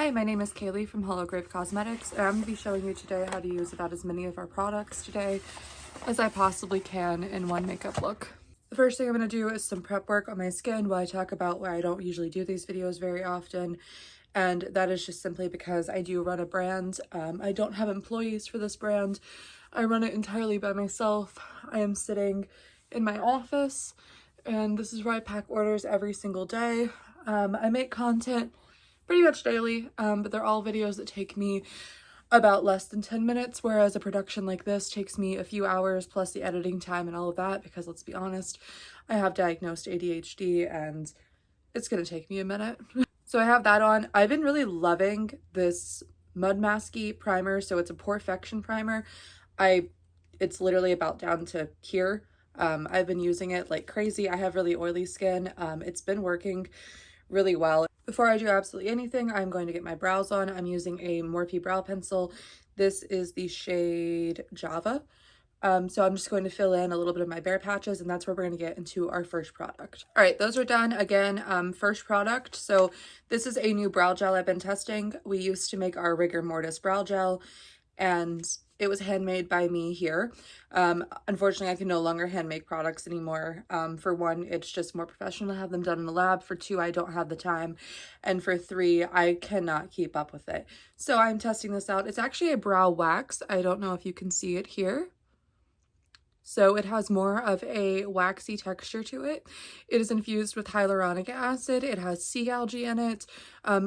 Hi, my name is Kaylee from HoloGrave Cosmetics, and I'm going to be showing you today how to use about as many of our products today as I possibly can in one makeup look. The first thing I'm going to do is some prep work on my skin while I talk about why I don't usually do these videos very often, and that is just simply because I do run a brand. I don't have employees for this brand. I run it entirely by myself. I am sitting in my office, and this is where I pack orders every single day. I make content pretty much daily, but they're all videos that take me about less than 10 minutes, whereas a production like this takes me a few hours plus the editing time and all of that, because let's be honest, I have diagnosed ADHD and it's gonna take me a minute. So I have that on. I've been really loving this Mud Masky primer, so it's a Porefection primer. It's literally about down to here. I've been using it like crazy. I have really oily skin. It's been working really well. Before I do absolutely anything, I'm going to get my brows on. I'm using a Morphe brow pencil. This is the shade Java. So I'm just going to fill in a little bit of my bare patches, and that's where we're going to get into our first product. All right, those are done. Again, first product. So this is a new brow gel I've been testing. We used to make our Rigor Mortis Brow Gel, and it was handmade by me here. Unfortunately, I can no longer hand make products anymore. For one, it's just more professional to have them done in the lab. For two, I don't have the time. And for three, I cannot keep up with it. So I'm testing this out. It's actually a brow wax. I don't know if you can see it here. So it has more of a waxy texture to it. It is infused with hyaluronic acid. It has sea algae in it.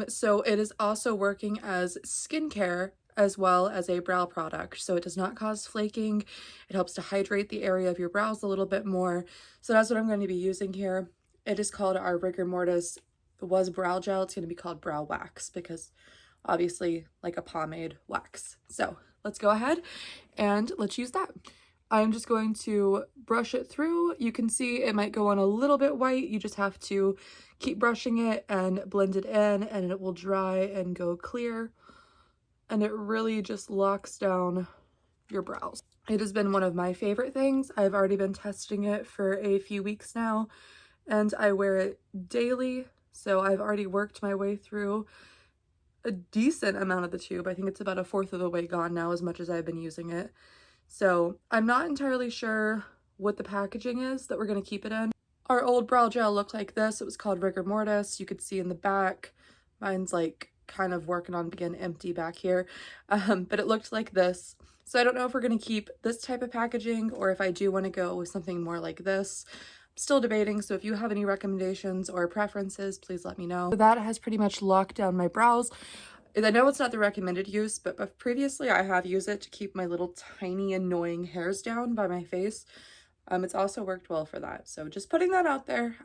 So it is also working as skincare as well as a brow product. So it does not cause flaking. It helps to hydrate the area of your brows a little bit more. So that's what I'm going to be using here. It is called our Rigor Mortis. It was brow gel. It's going to be called brow wax because obviously like a pomade wax. So let's go ahead and let's use that. I'm just going to brush it through. You can see it might go on a little bit white. You just have to keep brushing it and blend it in, and it will dry and go clear. And it really just locks down your brows. It has been one of my favorite things. I've already been testing it for a few weeks now, and I wear it daily. So I've already worked my way through a decent amount of the tube. I think it's about 1/4 of the way gone now, as much as I've been using it. So I'm not entirely sure what the packaging is that we're going to keep it in. Our old brow gel looked like this. It was called Rigor Mortis. You could see in the back, mine's like kind of working on being empty back here, but it looked like this. So I don't know if we're going to keep this type of packaging or if I do want to go with something more like this. I'm still debating, so if you have any recommendations or preferences, please let me know. So that has pretty much locked down my brows. I know it's not the recommended use, but previously I have used it to keep my little tiny annoying hairs down by my face. It's also worked well for that. So just putting that out there.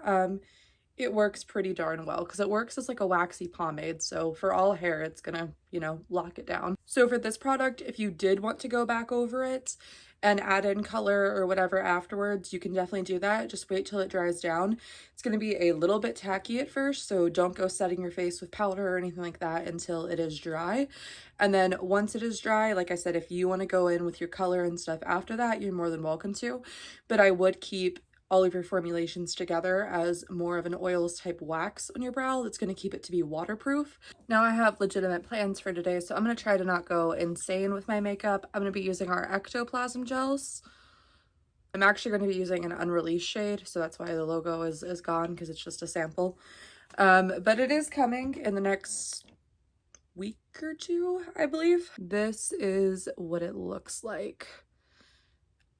It works pretty darn well because it works as like a waxy pomade. So for all hair, it's gonna, lock it down. So for this product, if you did want to go back over it and add in color or whatever afterwards, you can definitely do that. Just wait till it dries down. It's going to be a little bit tacky at first, so don't go setting your face with powder or anything like that until it is dry. And then once it is dry, like I said, if you want to go in with your color and stuff after that, you're more than welcome to. But I would keep all of your formulations together as more of an oils type wax on your brow that's going to keep it to be waterproof. Now I have legitimate plans for today, so I'm going to try to not go insane with my makeup. I'm going to be using our Ectoplasm Gels. I'm actually going to be using an unreleased shade, so that's why the logo is gone, because it's just a sample. But it is coming in the next week or two, I believe. This is what it looks like.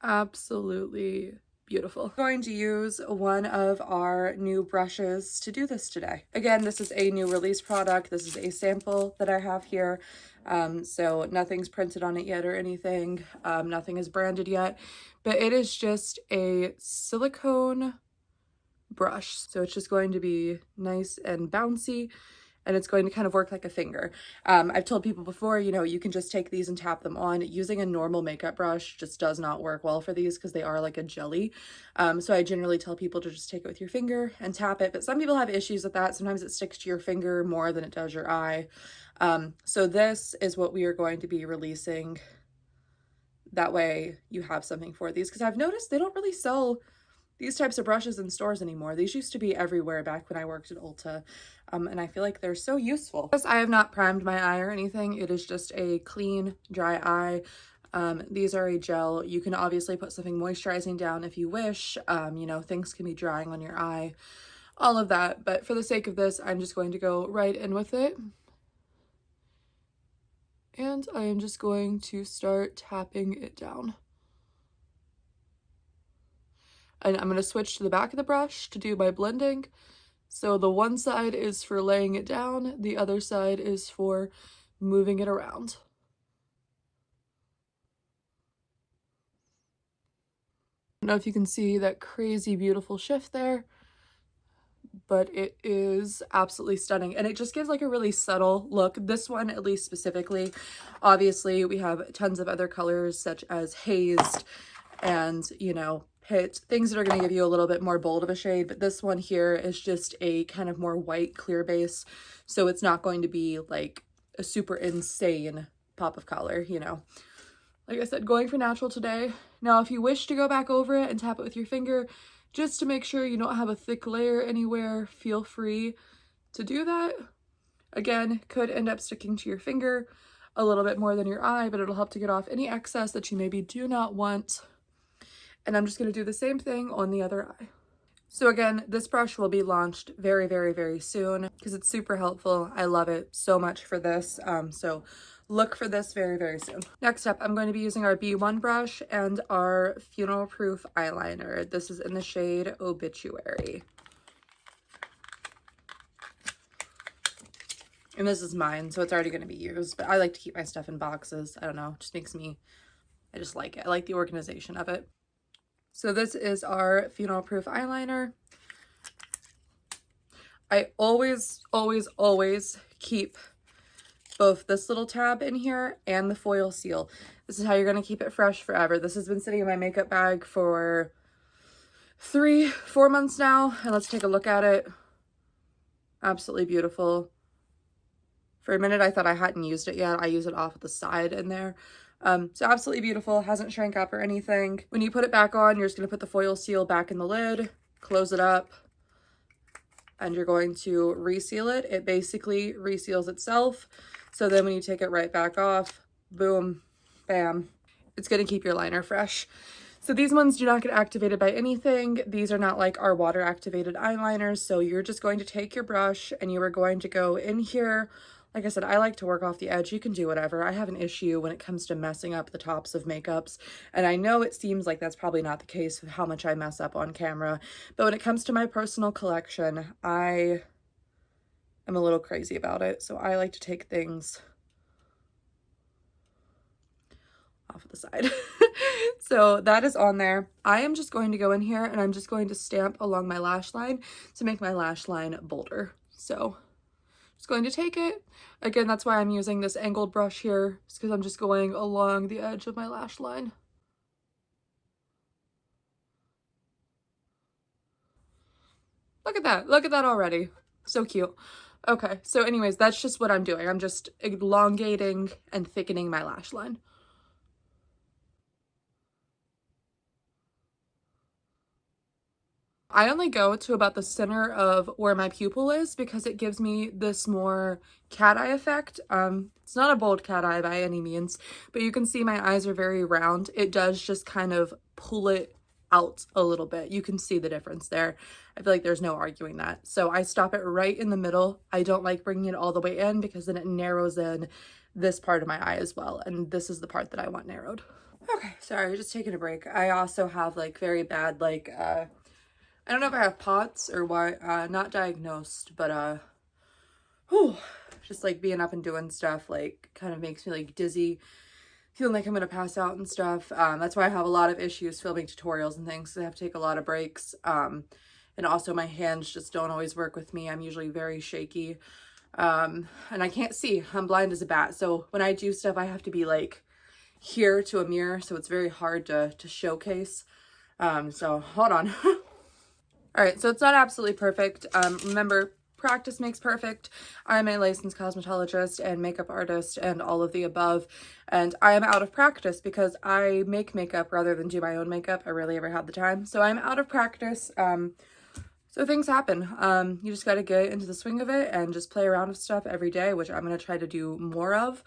Absolutely beautiful. I'm going to use one of our new brushes to do this today. Again, this is a new release product. This is a sample that I have here. So nothing's printed on it yet or anything. Nothing is branded yet, but it is just a silicone brush. So it's just going to be nice and bouncy, and it's going to kind of work like a finger. I've told people before, you can just take these and tap them on. Using a normal makeup brush just does not work well for these because they are like a jelly. So I generally tell people to just take it with your finger and tap it, but some people have issues with that. Sometimes it sticks to your finger more than it does your eye. So this is what we are going to be releasing. That way you have something for these, because I've noticed they don't really sell these types of brushes in stores anymore. These used to be everywhere back when I worked at Ulta, and I feel like they're so useful. I have not primed my eye or anything. It is just a clean, dry eye. These are a gel. You can obviously put something moisturizing down if you wish. You know, things can be drying on your eye, all of that. But for the sake of this, I'm just going to go right in with it. And I am just going to start tapping it down. And I'm going to switch to the back of the brush to do my blending. So the one side is for laying it down, the other side is for moving it around. I don't know if you can see that crazy beautiful shift there, but it is absolutely stunning, and it just gives like a really subtle look. This one, at least specifically, obviously we have tons of other colors such as hazed and, you know, hit things that are going to give you a little bit more bold of a shade, but this one here is just a kind of more white clear base, so it's not going to be like a super insane pop of color, you know. Like I said, going for natural today. Now, if you wish to go back over it and tap it with your finger, just to make sure you don't have a thick layer anywhere, feel free to do that. Again, could end up sticking to your finger a little bit more than your eye, but it'll help to get off any excess that you maybe do not want. And I'm just going to do the same thing on the other eye. So again, this brush will be launched very, very, very soon because it's super helpful. I love it so much for this. So look for this very, very soon. Next up, I'm going to be using our B1 brush and our funeral proof eyeliner. This is in the shade Obituary. And this is mine, so it's already going to be used, but I like to keep my stuff in boxes. I don't know, it just makes me, I just like it. I like the organization of it. So this is our funeral proof eyeliner. I always, always, always keep both this little tab in here and the foil seal. This is how you're going to keep it fresh forever. This has been sitting in my makeup bag for 3-4 months now, and let's take a look at it. Absolutely beautiful. For a minute I thought I hadn't used it yet. I use it off at the side in there. So absolutely beautiful, hasn't shrank up or anything. When you put it back on, you're just going to put the foil seal back in the lid, close it up, and you're going to reseal it. It basically reseals itself. So then when you take it right back off, boom, bam, it's going to keep your liner fresh. So these ones do not get activated by anything. These are not like our water activated eyeliners. So you're just going to take your brush and you are going to go in here. Like I said, I like to work off the edge. You can do whatever. I have an issue when it comes to messing up the tops of makeups. And I know it seems like that's probably not the case with how much I mess up on camera. But when it comes to my personal collection, I am a little crazy about it. So I like to take things off of the side. So that is on there. I am just going to go in here and I'm just going to stamp along my lash line to make my lash line bolder. So just going to take it. Again, that's why I'm using this angled brush here, just because I'm just going along the edge of my lash line. Look at that. Look at that already. So cute. Okay, so anyways, that's just what I'm doing. I'm just elongating and thickening my lash line. I only go to about the center of where my pupil is because it gives me this more cat eye effect. It's not a bold cat eye by any means, but you can see my eyes are very round. It does just kind of pull it out a little bit. You can see the difference there. I feel like there's no arguing that. So I stop it right in the middle. I don't like bringing it all the way in because then it narrows in this part of my eye as well. And this is the part that I want narrowed. Okay, sorry, just taking a break. I also have like very bad, like, I don't know if I have POTS or what, not diagnosed, but, just like being up and doing stuff, like kind of makes me like dizzy, feeling like I'm going to pass out and stuff. That's why I have a lot of issues filming tutorials and things. So I have to take a lot of breaks. And also my hands just don't always work with me. I'm usually very shaky. And I can't see. I'm blind as a bat. So when I do stuff, I have to be like here to a mirror. So it's very hard to showcase. So hold on. All right, so it's not absolutely perfect. Remember, practice makes perfect. I'm a licensed cosmetologist and makeup artist and all of the above, and I am out of practice because I make makeup rather than do my own makeup. I rarely ever have the time, so I'm out of practice. So things happen. You just got to get into the swing of it and just play around with stuff every day, which I'm going to try to do more of,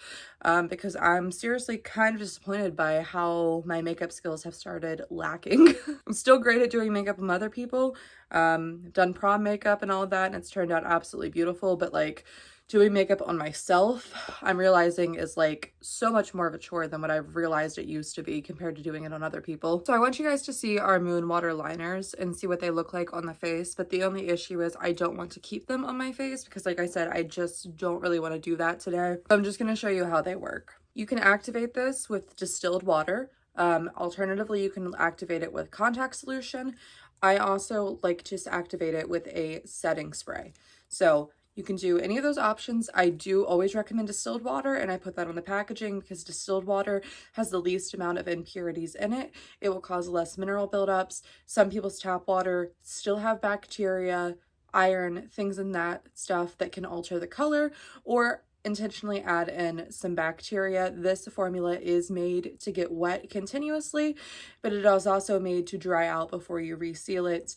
because I'm seriously kind of disappointed by how my makeup skills have started lacking. I'm still great at doing makeup with other people. Done prom makeup and all of that, and it's turned out absolutely beautiful, but like doing makeup on myself, I'm realizing is like so much more of a chore than what I've realized it used to be compared to doing it on other people. So I want you guys to see our Moonwater liners and see what they look like on the face, but the only issue is I don't want to keep them on my face because, like I said, I just don't really want to do that today. So I'm just going to show you how they work. You can activate this with distilled water. Alternatively, you can activate it with contact solution. I also like to activate it with a setting spray. So you can do any of those options. I do always recommend distilled water, and I put that on the packaging because distilled water has the least amount of impurities in it. It will cause less mineral buildups. Some people's tap water still have bacteria, iron, things in that stuff that can alter the color or intentionally add in some bacteria. This formula is made to get wet continuously, but it is also made to dry out before you reseal it,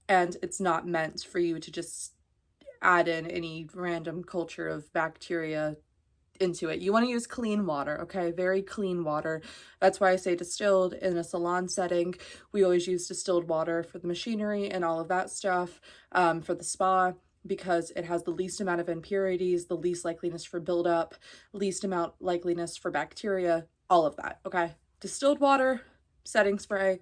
and it's not meant for you to just add in any random culture of bacteria into it. You want to use clean water, okay? Very clean water. That's why I say distilled. In a salon setting, we always use distilled water for the machinery and all of that stuff, for the spa, because it has the least amount of impurities, the least likeliness for buildup, least amount likeliness for bacteria, all of that, okay? Distilled water, setting spray,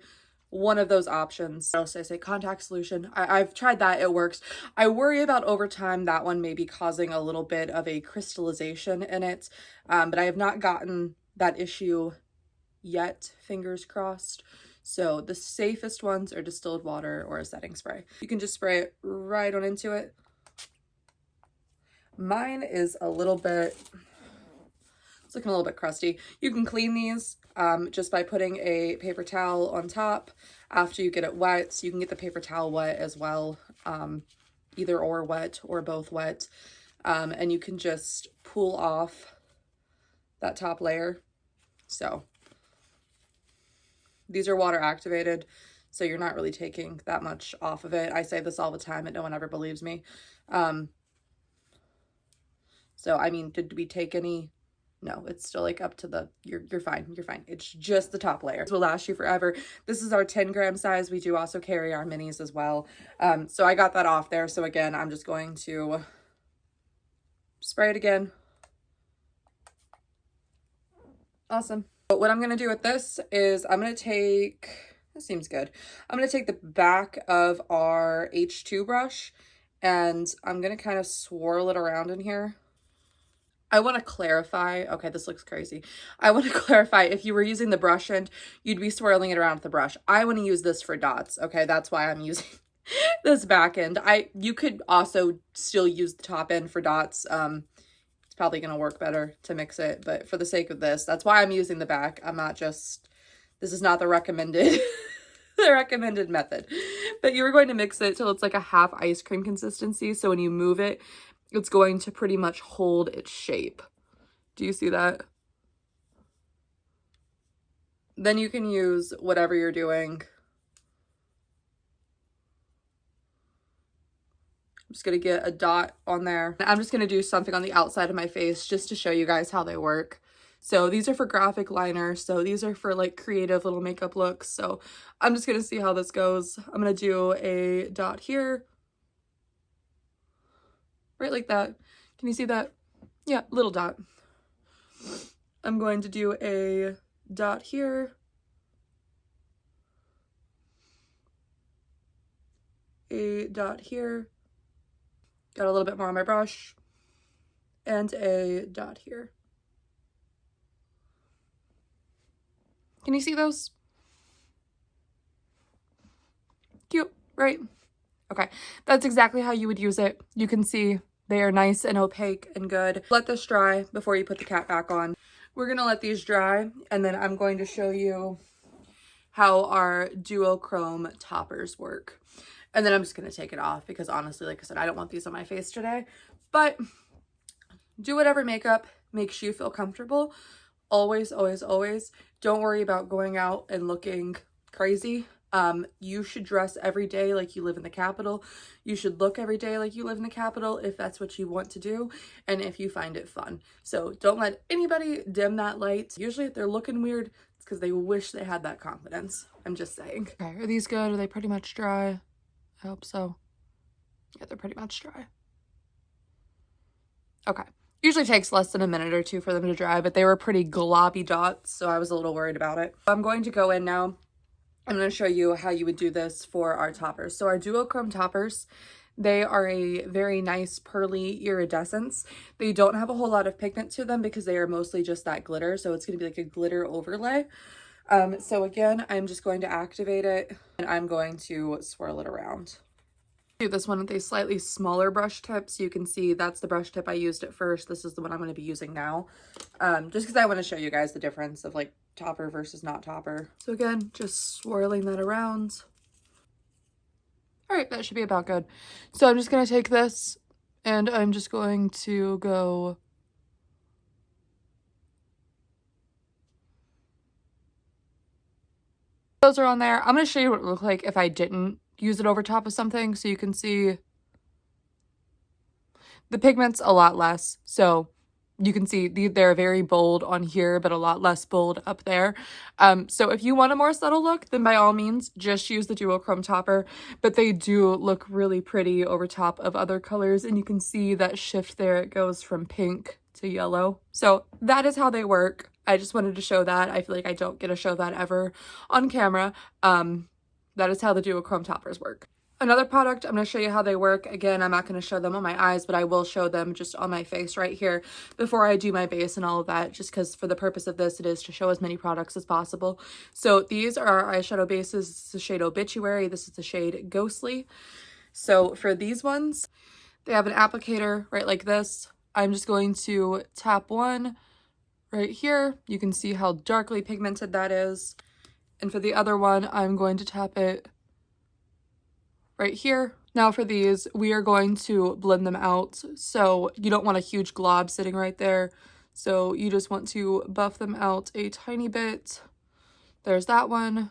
one of those options. Also, I say contact solution. I've tried that, it works. I worry about over time that one may be causing a little bit of a crystallization in it, but I have not gotten that issue yet, fingers crossed. So the safest ones are distilled water or a setting spray. You can just spray it right on into it. Mine is a little bit, it's looking a little bit crusty. You can clean these just by putting a paper towel on top after you get it wet. So you can get the paper towel wet as well, either or wet or both wet. And you can just pull off that top layer. So these are water activated, so you're not really taking that much off of it. I say this all the time and no one ever believes me. So I mean, did we take any? No, it's still like up to the, you're fine, you're fine. It's just the top layer. This will last you forever. This is our 10-gram size. We do also carry our minis as well. So I got that off there. So again, I'm just going to spray it again. Awesome. But what I'm going to do with this is I'm going to take, this seems good. I'm going to take the back of our H2 brush and I'm going to kind of swirl it around in here. I want to clarify, okay, this looks crazy. I want to clarify, if you were using the brush end, you'd be swirling it around with the brush. I want to use this for dots, okay? That's why I'm using this back end. You could also still use the top end for dots. It's probably going to work better to mix it, but for the sake of this, that's why I'm using the back. I'm not just, this is not the recommended, the recommended method. But you're going to mix it till it's like a half ice cream consistency. So when you move it, it's going to pretty much hold its shape. Do you see that? Then you can use whatever you're doing. I'm just going to get a dot on there. I'm just going to do something on the outside of my face just to show you guys how they work. So these are for graphic liners. So these are for like creative little makeup looks. So I'm just going to see how this goes. I'm going to do a dot here. Right like that. Can you see that? Yeah, little dot. I'm going to do a dot here. A dot here. Got a little bit more on my brush. And a dot here. Can you see those? Cute, right? Okay, that's exactly how you would use it. You can see they are nice and opaque and good. Let this dry before you put the cap back on. We're gonna let these dry, and then I'm going to show you how our duochrome toppers work. And then I'm just going to take it off because honestly, like I said, I don't want these on my face today. But do whatever makeup makes you feel comfortable. Always, always, always. Don't worry about going out and looking crazy. You should dress every day like you live in the capital. You should look every day like you live in the capital if that's what you want to do and if you find it fun. So don't let anybody dim that light. Usually if they're looking weird, it's because they wish they had that confidence. I'm just saying. Okay, are these good? Are they pretty much dry? I hope so. Yeah, they're pretty much dry. Okay. Usually takes less than a minute or two for them to dry, but they were pretty globby dots, so I was a little worried about it. I'm going to go in now. I'm going to show you how you would do this for our toppers. So our duochrome toppers, they are a very nice pearly iridescence. They don't have a whole lot of pigment to them because they are mostly just that glitter, so it's going to be like a glitter overlay. So again, I'm just going to activate it and I'm going to swirl it around. Do this one with a slightly smaller brush tip, so you can see that's the brush tip I used at first. This is the one I'm going to be using now, just because I want to show you guys the difference of like topper versus not topper. So again, just swirling that around. All right, that should be about good. So I'm just going to take this and I'm just going to go those are on there. I'm going to show you what it would look like if I didn't use it over top of something, so you can see the pigment's a lot less. So you can see they're very bold on here, but a lot less bold up there. So if you want a more subtle look, then by all means, just use the duochrome topper. But they do look really pretty over top of other colors. And you can see that shift there. It goes from pink to yellow. So that is how they work. I just wanted to show that. I feel like I don't get to show that ever on camera. That is how the duochrome toppers work. Another product, I'm going to show you how they work. Again, I'm not going to show them on my eyes, but I will show them just on my face right here before I do my base and all of that, just because for the purpose of this, it is to show as many products as possible. So these are our eyeshadow bases. This is the shade Obituary. This is the shade Ghostly. So for these ones, they have an applicator right like this. I'm just going to tap one right here. You can see how darkly pigmented that is. And for the other one, I'm going to tap it right here. Now for these, we are going to blend them out. So you don't want a huge glob sitting right there. So you just want to buff them out a tiny bit. There's that one.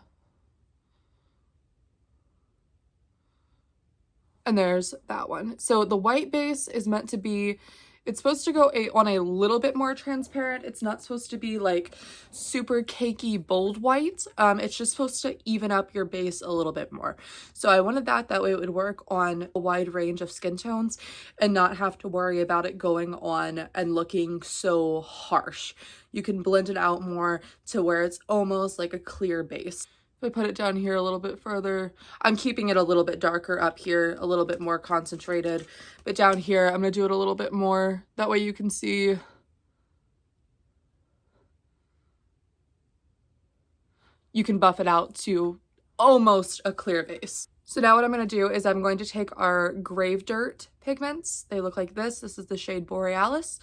And there's that one. So the white base is meant to be, it's supposed to go on a little bit more transparent. It's not supposed to be like super cakey bold white. It's just supposed to even up your base a little bit more. So I wanted that way it would work on a wide range of skin tones and not have to worry about it going on and looking so harsh. You can blend it out more to where it's almost like a clear base. If I put it down here a little bit further, I'm keeping it a little bit darker up here, a little bit more concentrated, but down here, I'm going to do it a little bit more. That way you can see you can buff it out to almost a clear base. So now what I'm going to do is I'm going to take our Grave Dirt pigments. They look like this. This is the shade Borealis.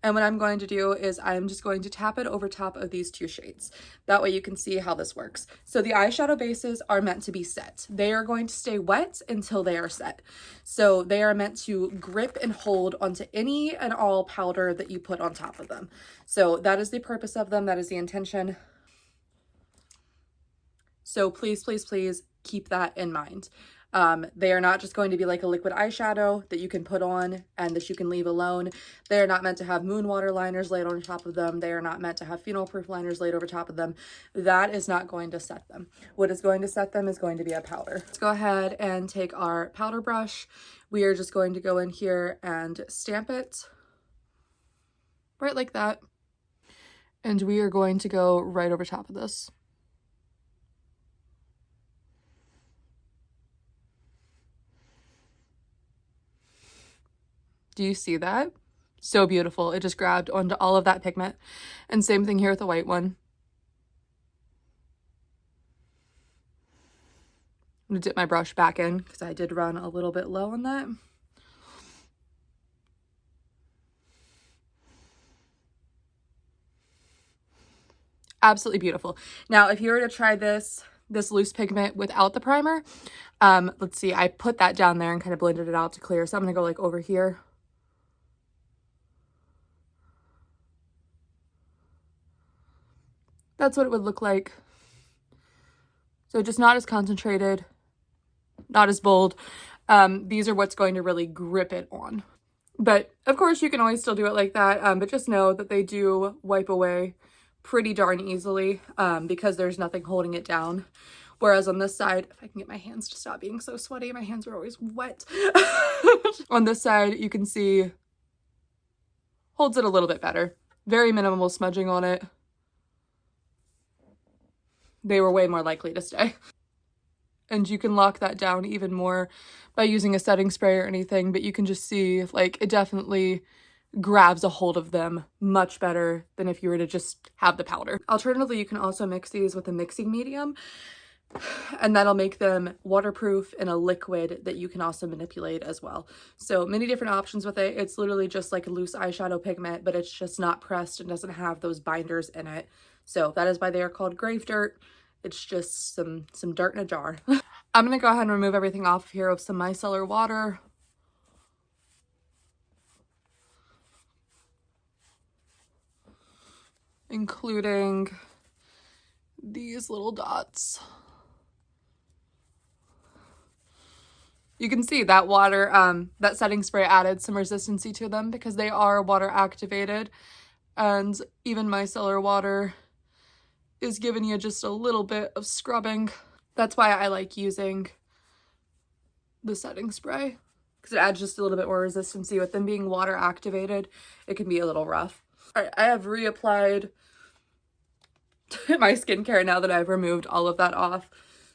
And what I'm going to do is I'm just going to tap it over top of these two shades. That way you can see how this works. So the eyeshadow bases are meant to be set. They are going to stay wet until they are set. So they are meant to grip and hold onto any and all powder that you put on top of them. So that is the purpose of them. That is the intention. So please, please, please keep that in mind. They are not just going to be like a liquid eyeshadow that you can put on and that you can leave alone. They are not meant to have Moonwater liners laid on top of them. They are not meant to have phenol-proof liners laid over top of them. That is not going to set them. What is going to set them is going to be a powder. Let's go ahead and take our powder brush. We are just going to go in here and stamp it right like that. And we are going to go right over top of this. Do you see that? So beautiful. It just grabbed onto all of that pigment. And same thing here with the white one. I'm gonna dip my brush back in because I did run a little bit low on that. Absolutely beautiful. Now, if you were to try this this loose pigment without the primer. Let's see, I put that down there and kind of blended it out to clear. So I'm gonna go like over here. That's what it would look like. So just not as concentrated, not as bold. These are what's going to really grip it on. But of course you can always still do it like that, but just know that they do wipe away pretty darn easily because there's nothing holding it down. Whereas on this side, if I can get my hands to stop being so sweaty, my hands are always wet. On this side, you can see holds it a little bit better. Very minimal smudging on it. They were way more likely to stay. And you can lock that down even more by using a setting spray or anything, but you can just see like it definitely grabs a hold of them much better than if you were to just have the powder. Alternatively, you can also mix these with a mixing medium, and that'll make them waterproof in a liquid that you can also manipulate as well. So many different options with it. It's literally just like a loose eyeshadow pigment, but it's just not pressed and doesn't have those binders in it. So that is why they are called grave dirt. It's just some dirt in a jar. I'm gonna go ahead and remove everything off of here with some micellar water. Including these little dots. You can see that water, that setting spray added some resistancy to them because they are water activated, and even micellar water is giving you just a little bit of scrubbing. That's why I like using the setting spray, because it adds just a little bit more resistancy. With them being water activated, it can be a little rough. All right, I have reapplied my skincare now that I've removed all of that off.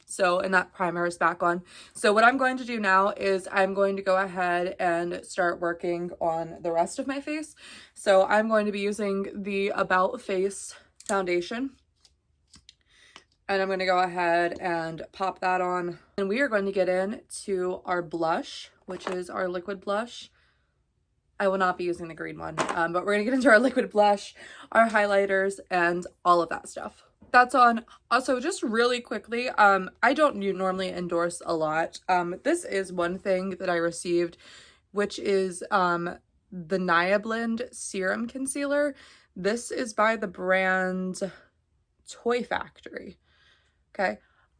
So, and that primer is back on. So what I'm going to do now is I'm going to go ahead and start working on the rest of my face. So I'm going to be using the About Face foundation. And I'm going to go ahead and pop that on. And we are going to get into our blush, which is our liquid blush. I will not be using the green one, but we're going to get into our liquid blush, our highlighters, and all of that stuff. That's on. Also, just really quickly, I don't normally endorse a lot. This is one thing that I received, which is the Nia Blend Serum Concealer. This is by the brand Toy Factory. Okay.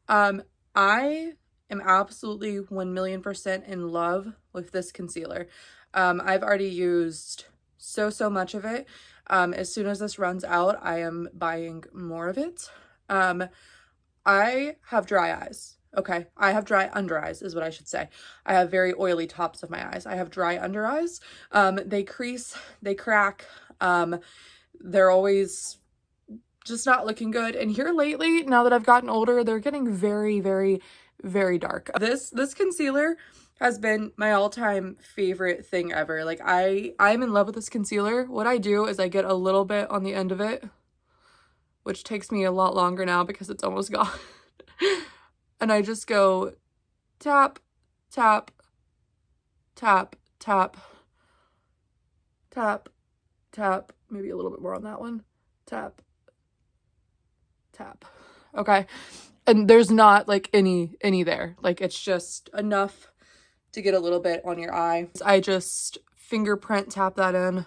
I am absolutely 1,000,000% in love with this concealer. I've already used so much of it. As soon as this runs out, I am buying more of it. I have dry eyes. Okay. I have dry under eyes is what I should say. I have very oily tops of my eyes. I have dry under eyes. They crease, they crack. They're always just not looking good. And here lately, now that I've gotten older, they're getting very dark. This concealer has been my all-time favorite thing ever. Like I'm in love with this concealer. What I do is I get a little bit on the end of it, which takes me a lot longer now because it's almost gone. And I just go tap, tap, tap, tap, tap, tap, maybe a little bit more on that one. Tap, tap. Okay. And there's not like any there. Like it's just enough to get a little bit on your eye. I just fingerprint tap that in.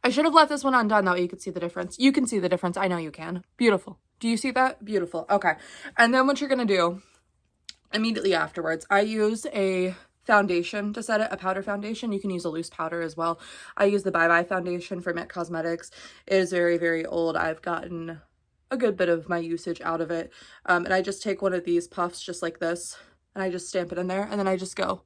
I should have left this one undone though. You could see the difference. You can see the difference. I know you can. Beautiful. Do you see that? Beautiful. Okay. And then what you're going to do immediately afterwards, I use a foundation to set it, a powder foundation. You can use a loose powder as well. I use the Bye Bye foundation from It Cosmetics. It is very old. I've gotten a good bit of my usage out of it. And I just take one of these puffs just like this, and I just stamp it in there, and then I just go.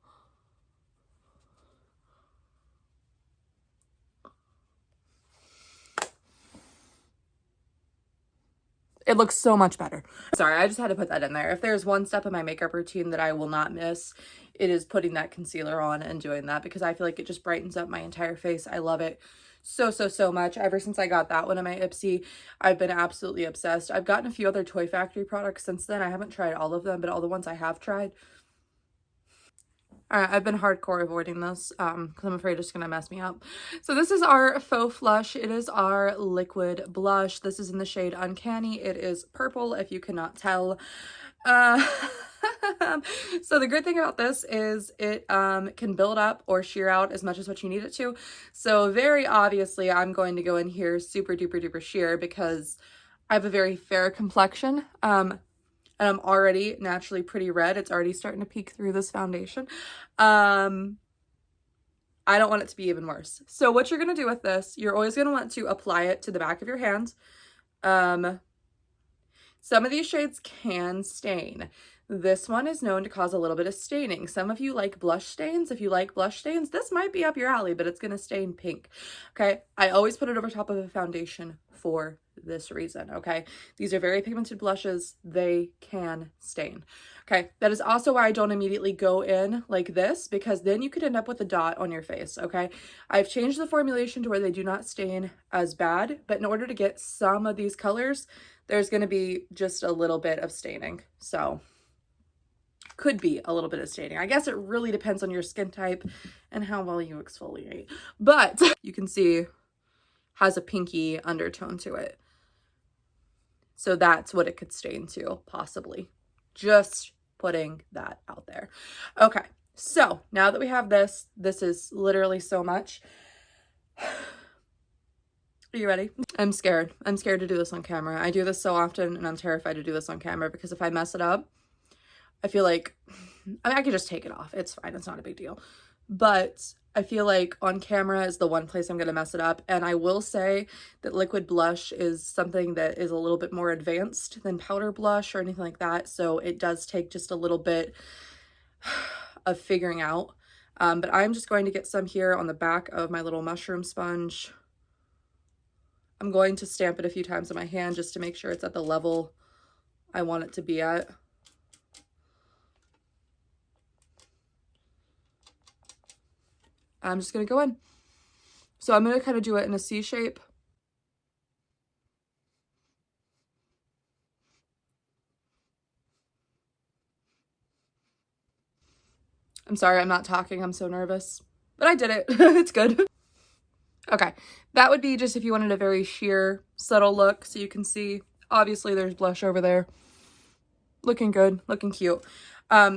It looks so much better. Sorry, I just had to put that in there. If there's one step in my makeup routine that I will not miss, it is putting that concealer on and doing that, because I feel like it just brightens up my entire face. I love it so much. Ever since I got that one in my Ipsy, I've been absolutely obsessed. I've gotten a few other Toy Factory products since then. I haven't tried all of them, but all the ones I have tried. All right, I've been hardcore avoiding this because I'm afraid it's gonna mess me up. So this is our Faux Flush. It is our liquid blush. This is in the shade Uncanny. It is purple, if you cannot tell. So the good thing about this is it can build up or sheer out as much as what you need it to. So very obviously I'm going to go in here super duper duper sheer because I have a very fair complexion. And I'm already naturally pretty red. It's already starting to peek through this foundation. I don't want it to be even worse. So what you're going to do with this, you're always going to want to apply it to the back of your hand. Some of these shades can stain. This one is known to cause a little bit of staining. Some of you like blush stains. If you like blush stains, this might be up your alley, but it's going to stain pink. Okay, I always put it over top of a foundation for this reason. Okay, these are very pigmented blushes. They can stain. Okay, that is also why I don't immediately go in like this, because then you could end up with a dot on your face. Okay, I've changed the formulation to where they do not stain as bad, but in order to get some of these colors, there's going to be just a little bit of staining. So could be a little bit of staining. I guess it really depends on your skin type and how well you exfoliate. But you can see has a pinky undertone to it. So that's what it could stain to, possibly. Just putting that out there. Okay, so now that we have this, this is literally so much. Are you ready? I'm scared. I'm scared to do this on camera. I do this so often and I'm terrified to do this on camera because if I mess it up, I feel like, I mean, I could just take it off. It's fine. It's not a big deal. But I feel like on camera is the one place I'm going to mess it up. And I will say that liquid blush is something that is a little bit more advanced than powder blush or anything like that. So it does take just a little bit of figuring out. But I'm just going to get some here on the back of my little mushroom sponge. I'm going to stamp it a few times on my hand just to make sure it's at the level I want it to be at. I'm just going to go in. So I'm going to kind of do it in a C shape. I'm sorry, I'm not talking. I'm so nervous. But I did it. It's good. Okay, that would be just if you wanted a very sheer, subtle look. So you can see, obviously there's blush over there. Looking good, looking cute.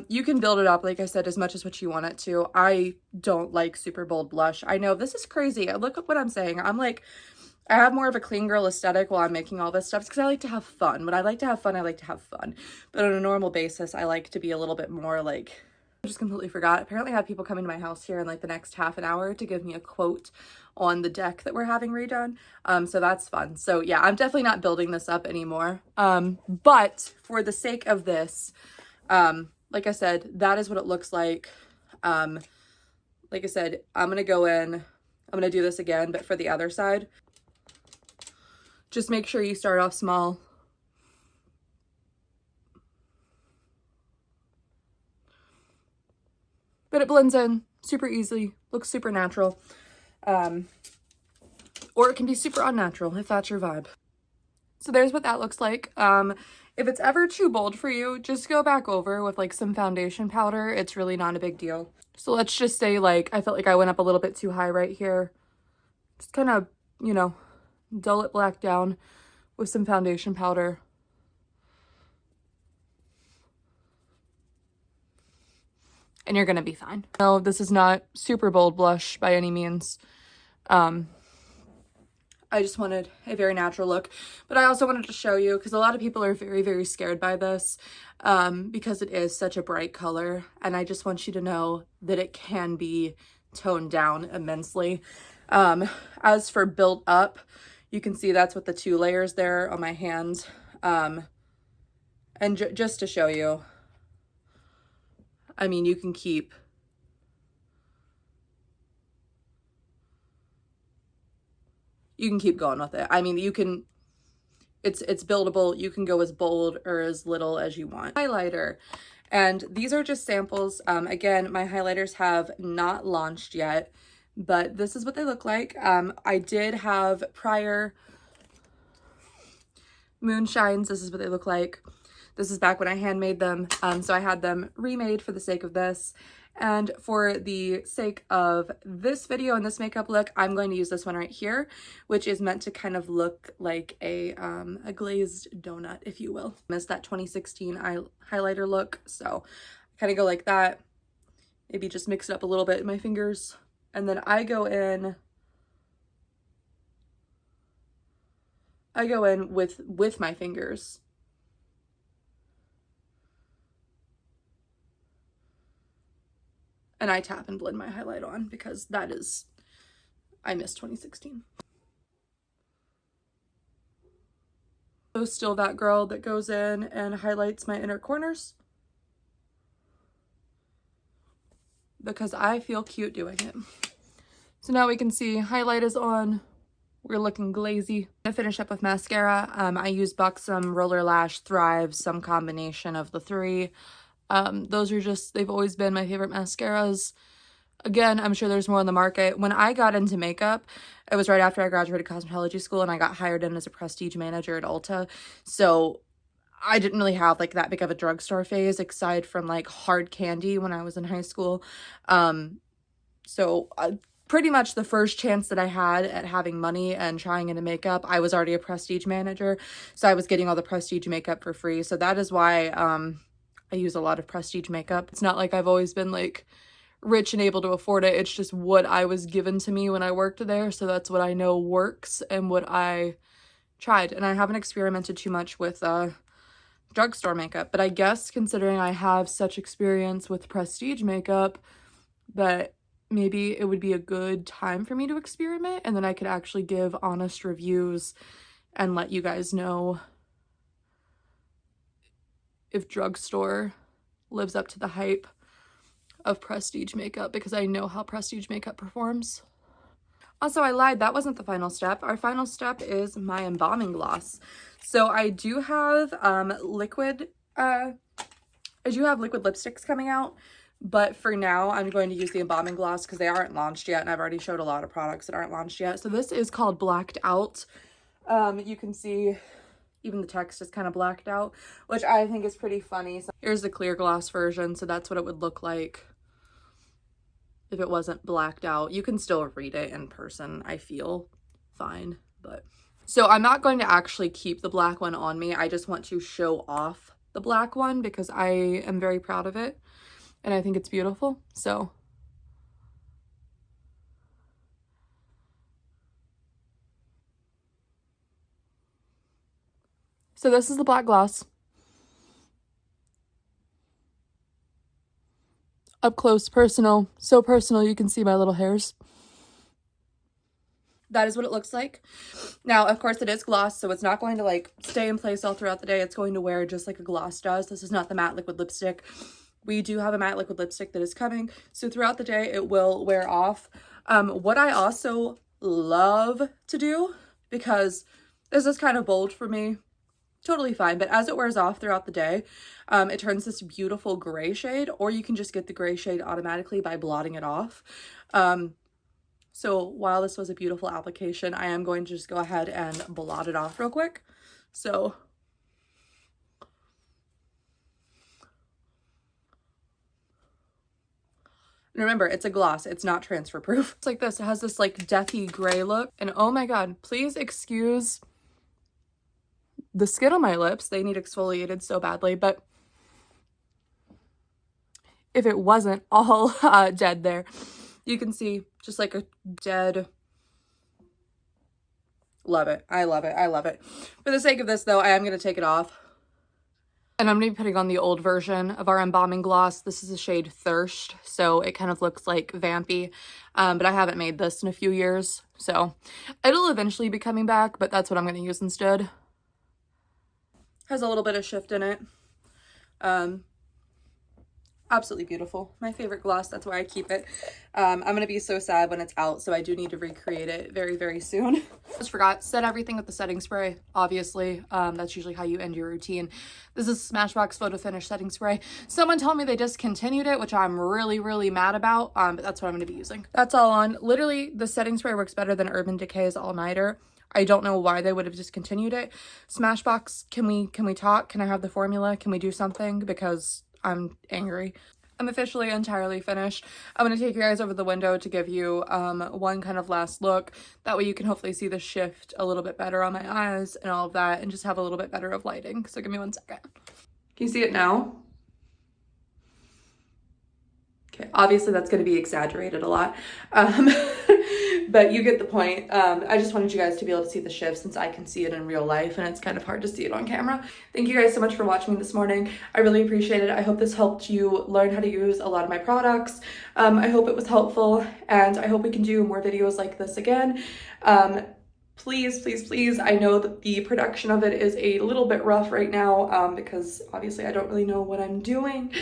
You can build it up, like I said, as much as what you want it to. I don't like super bold blush. I know this is crazy. Look at what I'm saying. I'm like, I have more of a clean girl aesthetic while I'm making all this stuff because I like to have fun. When I like to have fun, I like to have fun. But on a normal basis, I like to be a little bit more like, I just completely forgot. Apparently I have people coming to my house here in like the next half an hour to give me a quote on the deck that we're having redone. So that's fun. So yeah, I'm definitely not building this up anymore. But for the sake of this, like I said, that is what it looks like. Like I said, I'm going to go in, I'm going to do this again, but for the other side, just make sure you start off small. But it blends in super easily, looks super natural. Or it can be super unnatural if that's your vibe. So there's what that looks like. If it's ever too bold for you, just go back over with like some foundation powder. It's really not a big deal. So let's just say like, I felt like I went up a little bit too high right here. Just kind of, you know, dull it black down with some foundation powder. And you're gonna be fine. No, this is not super bold blush by any means. I just wanted a very natural look, but I also wanted to show you because a lot of people are very, very scared by this because it is such a bright color. And I just want you to know that it can be toned down immensely. As for built up, you can see that's what the 2 layers there on my hand. And just to show you, I mean, you can keep going with it. I mean, you can, it's buildable. You can go as bold or as little as you want. Highlighter. And these are just samples. Again, my highlighters have not launched yet. but this is what they look like. I did have prior Moonshines. This is what they look like. This is back when I handmade them. So I had them remade for the sake of this. And for the sake of this video and this makeup look, I'm going to use this one right here, which is meant to kind of look like a glazed donut, if you will. I missed that 2016 highlighter look, so kind of go like that. Maybe just mix it up a little bit in my fingers. And then I go in with my fingers. And I tap and blend my highlight on because that is, I miss 2016. So still that girl that goes in and highlights my inner corners because I feel cute doing it. So now we can see highlight is on. We're looking glazy. I'm gonna finish up with mascara. I use Buxom, Roller Lash, Thrive, some combination of the three. Those are just, they've always been my favorite mascaras. Again, I'm sure there's more on the market. When I got into makeup, it was right after I graduated cosmetology school and I got hired in as a prestige manager at Ulta. So I didn't really have like that big of a drugstore phase aside from like hard candy when I was in high school. Pretty much the first chance that I had at having money and trying into makeup, I was already a prestige manager. So I was getting all the prestige makeup for free. So that is why I use a lot of prestige makeup. It's not like I've always been like rich and able to afford it. It's just what I was given to me when I worked there. So that's what I know works and what I tried. And I haven't experimented too much with drugstore makeup. But I guess considering I have such experience with prestige makeup that maybe it would be a good time for me to experiment, and then I could actually give honest reviews and let you guys know if drugstore lives up to the hype of prestige makeup, because I know how prestige makeup performs. Also, I lied, that wasn't the final step. Our final step is my embalming gloss. So I do have liquid lipsticks coming out. But for now, I'm going to use the embalming gloss because they aren't launched yet, and I've already showed a lot of products that aren't launched yet. So this is called Blacked Out. You can see even the text is kind of blacked out, which I think is pretty funny. So here's the clear gloss version, so that's what it would look like if it wasn't blacked out. You can still read it in person, I feel fine, but... So I'm not going to actually keep the black one on me. I just want to show off the black one because I am very proud of it. And I think it's beautiful, so. So this is the black gloss. Up close, personal, so personal you can see my little hairs. That is what it looks like. Now, of course, it is gloss, so it's not going to like stay in place all throughout the day. It's going to wear just like a gloss does. This is not the matte liquid lipstick. We do have a matte liquid lipstick that is coming, so throughout the day it will wear off. What I also love to do, because this is kind of bold for me, totally fine, but as it wears off throughout the day, it turns this beautiful gray shade, or you can just get the gray shade automatically by blotting it off. So while this was a beautiful application, I am going to just go ahead and blot it off real quick. So... And remember, it's a gloss. It's not transfer proof. It's like this. It has this like deathy gray look. And oh my God, please excuse the skin on my lips. They need exfoliated so badly. But if it wasn't all dead there, you can see just like a dead... Love it. I love it. I love it. For the sake of this though, I am going to take it off. And I'm going to be putting on the old version of our embalming gloss. This is the shade Thirst, so it kind of looks like vampy. But I haven't made this in a few years, so it'll eventually be coming back, but that's what I'm going to use instead. Has a little bit of shift in it. Absolutely beautiful. My favorite gloss. That's why I keep it. I'm going to be so sad when it's out, so I do need to recreate it very, very soon. Just forgot, set everything with the setting spray, obviously. That's usually how you end your routine. This is Smashbox Photo Finish setting spray. Someone told me they discontinued it, which I'm really, really mad about, but that's what I'm going to be using. That's all on. Literally, the setting spray works better than Urban Decay's All Nighter. I don't know why they would have discontinued it. Smashbox, can we talk? Can I have the formula? Can we do something? Because I'm angry. I'm officially entirely finished. I'm going to take you guys over the window to give you one kind of last look. That way you can hopefully see the shift a little bit better on my eyes and all of that, and just have a little bit better of lighting. So give me 1 second. Can you see it now? Okay, obviously that's going to be exaggerated a lot, but you get the point. I just wanted you guys to be able to see the shift since I can see it in real life and it's kind of hard to see it on camera. Thank you guys so much for watching me this morning. I really appreciate it. I hope this helped you learn how to use a lot of my products. I hope it was helpful, and I hope we can do more videos like this again. Please, please, please. I know that the production of it is a little bit rough right now because obviously I don't really know what I'm doing.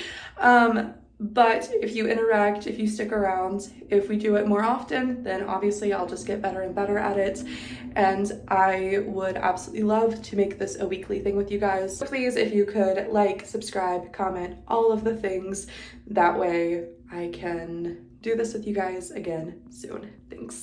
But if you interact, if you stick around, if we do it more often, then obviously I'll just get better and better at it. And I would absolutely love to make this a weekly thing with you guys. So please, if you could like, subscribe, comment, all of the things. That way I can do this with you guys again soon. Thanks.